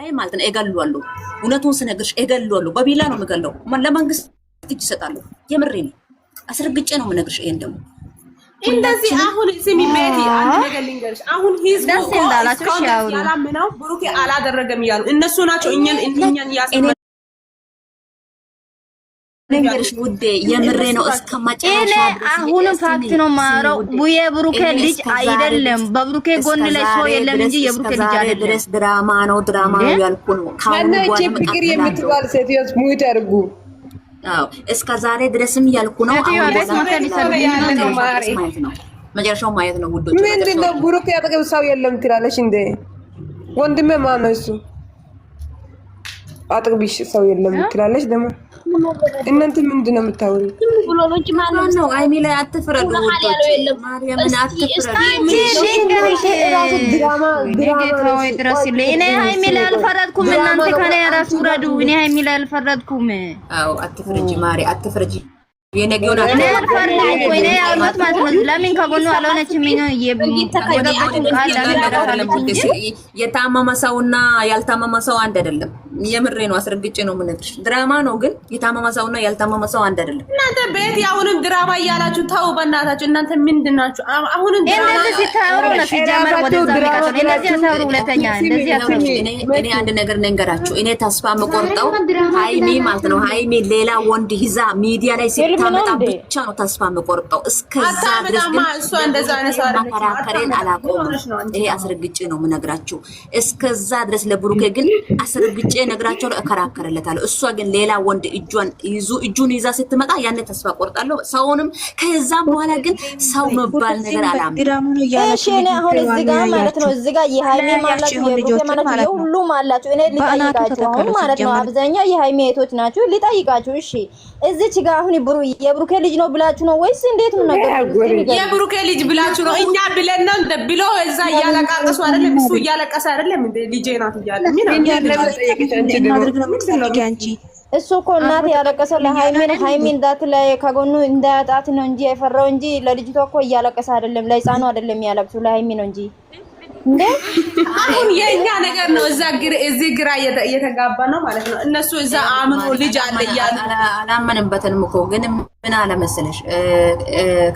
አይ ማለት ነው እገለዋለሁ። እውነቱን ስነግርሽ እገለዋለሁ። በቢላ ነው የምገለው። ለመንግስት እጅ እሰጣለሁ። የምሬ ነው። አስረግጬ ነው የምነግርሽ። ይሄን ደግሞ እንደዚህ አሁን ስሚ ቤቲ አንድ ነገር ልንገርሽ። አሁን ህዝቡ ደስ እንዳላችሁ ያላምነው ብሩኬ አላደረገም እያሉ እነሱ ናቸው እኛን ያስመ ነገርሽ ውዴ የምሬ ነው። እስከማጨረሻ አሁንም ፋክት ነው ማረው የብሩኬ ልጅ አይደለም። በብሩኬ ጎን ላይ ሰው የለም እንጂ የብሩኬ ልጅ አይደለም። ድረስ ድራማ ነው ያልኩ ነው። ካሁን ፍቅር የምትባል ሴትዮስ ሙይት አድርጉ። አዎ እስከ ዛሬ ድረስም ያልኩ ነው። መጨረሻው ማየት ነው ውዶች። ምንድነው ብሩኬ አጠገብ ሰው የለም ትላለሽ እንዴ? ወንድሜ ማን ነው እሱ? አጠገብሽ ሰው የለም ትላለሽ ደግሞ እናንተ ምንድነው የምታወሩ? ብሎ ነው እንጂ ማን ነው? አይሚ ላይ አትፍረዱ ውዶች። ማርያምን አትፍረዱ። እኔ ሃይሚ ላይ አልፈረድኩም። እናንተ ከኔ ራስ ውረዱ። እኔ ሃይሚ ላይ አልፈረድኩም። አዎ አትፍረጂ ማሪ አትፍረጂ። የነገውና እኔ አልፈረድኩም እኮ እኔ ያልኩት ማለት ነው። ለምን ከጎኑ አልሆነችም? የታመመ ሰውና ያልታመመ ሰው አንድ አይደለም። የምሬ ነው። አስረግጬ ነው የምነግርሽ። ድራማ ነው ግን የታመመ ሰውና ያልታመመ ሰው አንድ አይደለም። እናንተ ቤት አሁንም ድራማ እያላችሁ ተው በእናታችሁ። እናንተ ምንድናችሁ? አሁንም ድራማ እንደዚህ ታወሩ ነው ሲጀመር ወደዛ ነው። እንደዚህ ታወሩ ሁለተኛ እንደዚህ ታወሩ። እኔ አንድ ነገር ልንገራችሁ። እኔ ተስፋ መቆርጠው ሃይሚ ማለት ነው። ሃይሚ ሌላ ወንድ ይዛ ሚዲያ ላይ ሲታመጣ ብቻ ነው ተስፋ መቆርጠው። እስከዛ ድረስ ግን እሷ እንደዛ አይነት ሰው አይደለም። አላቆም። ይሄ አስረግጬ ነው የምነግራችሁ። እስከዛ ድረስ ለብሩኬ ግን አስረግጬ ነግራቸው እከራከረለታለሁ። እሷ ግን ሌላ ወንድ እጁን ይዛ ስትመጣ ያኔ ተስፋ ቆርጣለሁ። ሰውንም ከዛም በኋላ ግን ሰው መባል ነገር አላምንም። እሺ እኔ አሁን እዚህ ጋር ማለት ነው እዚህ ጋር የሃይሜ ማለት ነው የብሩኬ ማለት ነው ሁሉም አላችሁ። እኔ ልጠይቃችሁ አሁን ማለት ነው አብዛኛው የሃይሜ እህቶች ናችሁ። ልጠይቃችሁ እሺ እዚች ጋር አሁን የብሩኬ ልጅ ነው ብላችሁ ነው ወይስ እንዴት ነው ነገር? የብሩኬ ልጅ ብላችሁ ነው እኛ ብለን ነው ብሎ እዛ እያለቃቀሱ አይደለም እሱ እያለቀሰ አይደለም እንዴ ልጄ ናት እያለ እሱ እኮ እናት ያለቀሰ ለሃይሚ እንዳት ላይ ከጎኑ እንዳያጣት ነው እንጂ የፈራው እንጂ ለልጅቷ እኮ እያለቀሰ አይደለም። ለህፃኑ አይደለም ያለቅሱ ለሃይሚ ነው እንጂ እንዴ አሁን የኛ ነገር ነው። እዚህ ግራ እየተጋባ ነው ማለት ነው። እነሱ እዛ አምኖ ልጅ አለ እያሉ አላመንበትም እኮ ግን ምን አለ መሰለሽ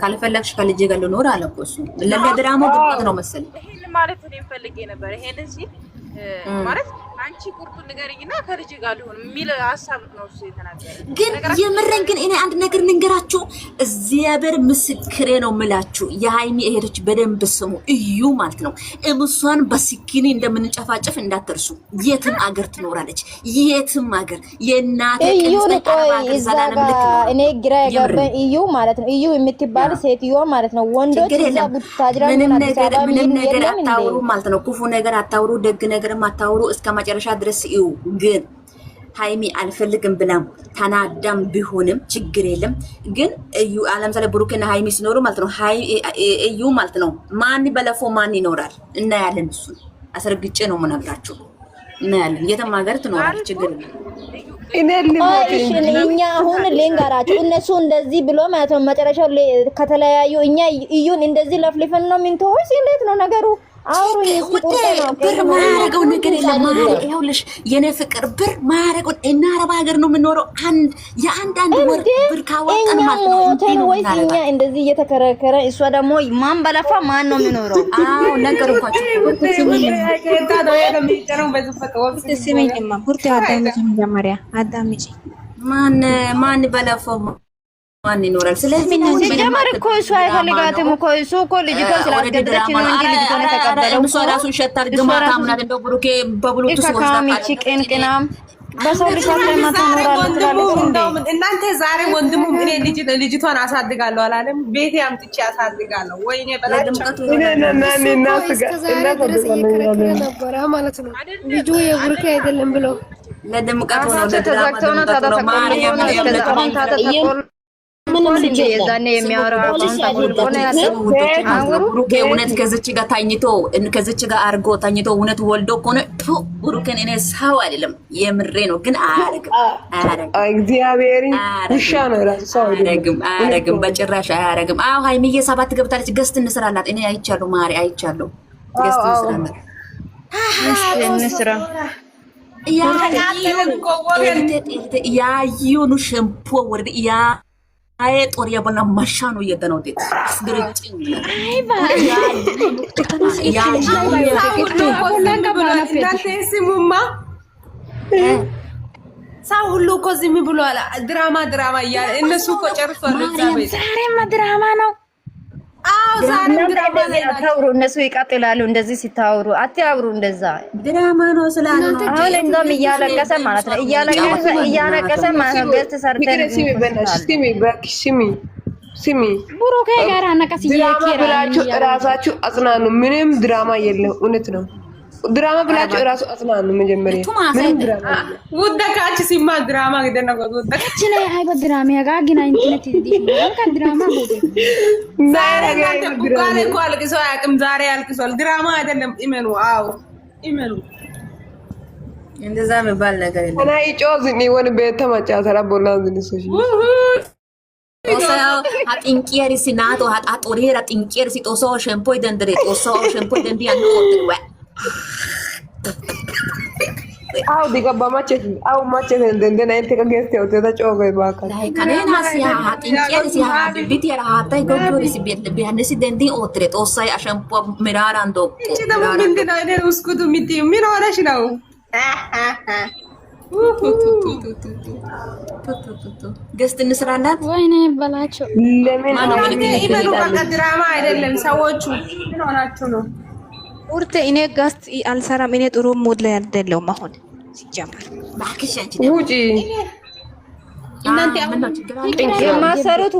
ካልፈለግሽ ከልጅ ጋር ልኖር አለ እኮ እሱ ለድራማው ግብት ነው መሰለኝ። ይሄን ማለት ነው ፈልጌ ነበር። ይሄን ሲል ማለት አንቺ ቁርጡን ንገሪኝና ከልጅ ጋር ሊሆን የሚል ሐሳብ ነው እሱ የተናገረው። ግን የምረን ግን እኔ አንድ ነገር ልንገራችሁ። እግዚአብሔር ምስክሬ ነው የምላችሁ። የሃይሚ እህቶች በደንብ ስሙ። እዩ ማለት ነው እምሷን በስኪኒ እንደምንጨፋጨፍ እንዳትርሱ። የትም አገር ትኖራለች። የትም አገር የእናቴ እኔ ግራ የገባኝ እዩ ማለት ነው። እዩ የምትባል ሴትዮ ማለት ነው ወንዶች ምንም ነገር አታውሩ ማለት ነው። ክፉ ነገር አታውሩ፣ ደግ ነገርም አታውሩ እስከ መጨረሻ ድረስ እዩ። ግን ሃይሚ አልፈልግም ብላም ተናዳም ቢሆንም ችግር የለም። ግን እዩ ለምሳሌ ብሩክና ሃይሚ ሲኖሩ ማለት ነው እዩ ማለት ነው ማን በለፎ ማን ይኖራል እናያለን። እሱ አስረግጬ ነው የምነግራችሁ። እናያለን። የትም ሀገር ትኖራል። ችግር የለም። እኛ አሁን ልንገራችሁ እነሱ እንደዚህ ብሎ ማለት ነው መጨረሻው ከተለያዩ እኛ እዩን እንደዚህ ለፍልፈን ነው ምን ተወስ እንዴት ነው ነገሩ? ብር ማያረገው ነገር የለም። ይኸውልሽ የኔ ፍቅር ብር ማያረገው እና አረብ ሀገር ነው የምኖረው። የአንድ ወር ብር ካወጣን ማለት ነው ወይስ እኛ እንደዚህ እየተከራከረ እሷ ደግሞ ማን በለፋ ማን ነው የሚኖረው? አዎ ነገርኳችሁ። ማን በለፋው ማን ይኖራል? ስለዚህ ሲጀመር እኮ እሱ አይፈልጋትም እኮ እሱ እኮ ልጅቷ ስላስገደደች ነው እንጂ ልጅቷን ተቀበለው እሱ ራሱ ሸታር ግማታ ምናምን እንደው ብሩኬ በብሉቱ ወስዳታለች። ቅንቅናም በሰው ልጅ ላይ ማታኖራለች ትላለች። እናንተ ዛሬ ወንድሙ ምን ልጅቷን አሳድጋለሁ አላለም? ቤቴ አምጥቼ አሳድጋለሁ ወይኔ በላቸው ማለት ነው። ልጁ የብሩኬ አይደለም ብሎ ለድምቀት ነው ለድራማ ነው ማርያም ነው ምንም ልጅ የዛኔ የሚያወራው ብሩኬ እውነት ከዚች ጋር ታኝቶ ከዚች ጋር አርጎ ታኝቶ እውነት ወልዶ ከሆነ ብሩኬን እኔ ሰው አይደለም የምሬ ነው። ግን አያረግም እግዚአብሔር ውሻ ነው ራሱ ሰው አያረግም በጭራሽ አያረግም። አዎ ሃይሚዬ 7 ገብታለች። ገስት እንስራላት። እኔ አይቻለሁ ማሪ አይቻለሁ። ገስት እንስራላት። እንስራ ያዩኑ ሸምፖ ወርድ ያ አይ ጦር ያበና ማሻኑ የገነውት ስግርጭኝ ሳው ሁሉ እኮ ዝም ብሏል። ድራማ እያለ እነሱ እኮ ጨርሷል። ዛሬማ ድራማ ነው። አዎ ዛሬ ድራማ ነው። አታውሩ፣ እነሱ ይቀጥላሉ። እንደዚህ ሲታወሩ አትያብሩ። እንደዛ ድራማ ነው ስላለ አሁን እንደውም እያለቀሰ ማለት ነው። እያለቀሰ ማለት ነው። ገዝት ሰርተን ስሚ ብሩኬ ጋር አነቀስ ብላችሁ እራሳችሁ አጽናኑ። ምንም ድራማ የለም። እውነት ነው። ድራማ ብላችሁ እራሱ አጽናኑ። መጀመሪያ ምንም ድራማ ውደካች ሲማ ድራማ ገደና ውደካች ላይ አይባ ድራማ ያጋግና ኢንተርኔት ዲሽ ነው ድራማ ሆዴ ዛሬ ኳልክሶ ያቅም ዛሬ ያልክሷል። ድራማ አይደለም። ኢመኑ አዎ ኢመኑ እንደዛ መባል ነገር የለም። እና ይጮዝኒ ወን በተማጫ ተራቦና ዝንሶሽ Osao hat inquieri sinato hat atorera inquieri si toso shampoo dendere toso shampoo dendi anno otwe aw diga bamache aw mache dende na inte ka geste oteda choge baka dai kanena si hat inquieri si hat biti era hat gogori si bihanne si dendi otre toso shampoo mirarando chida minde na ne उसको तो मिटी Miró rush ना ገስት እንስራላት ወይኔ በላቸው። ለምን ኢመኑ በቃ ድራማ አይደለም። ሰዎቹ ምን ሆናችሁ ነው? ኡርቴ እኔ ጋስት አልሰራም። እኔ ጥሩ ሙድ ላይ አይደለሁም አሁን ሲጀመር። ባክሽ አንቺ ውጪ እናንተ ምን ነው ችግር አለ? የማሰሩት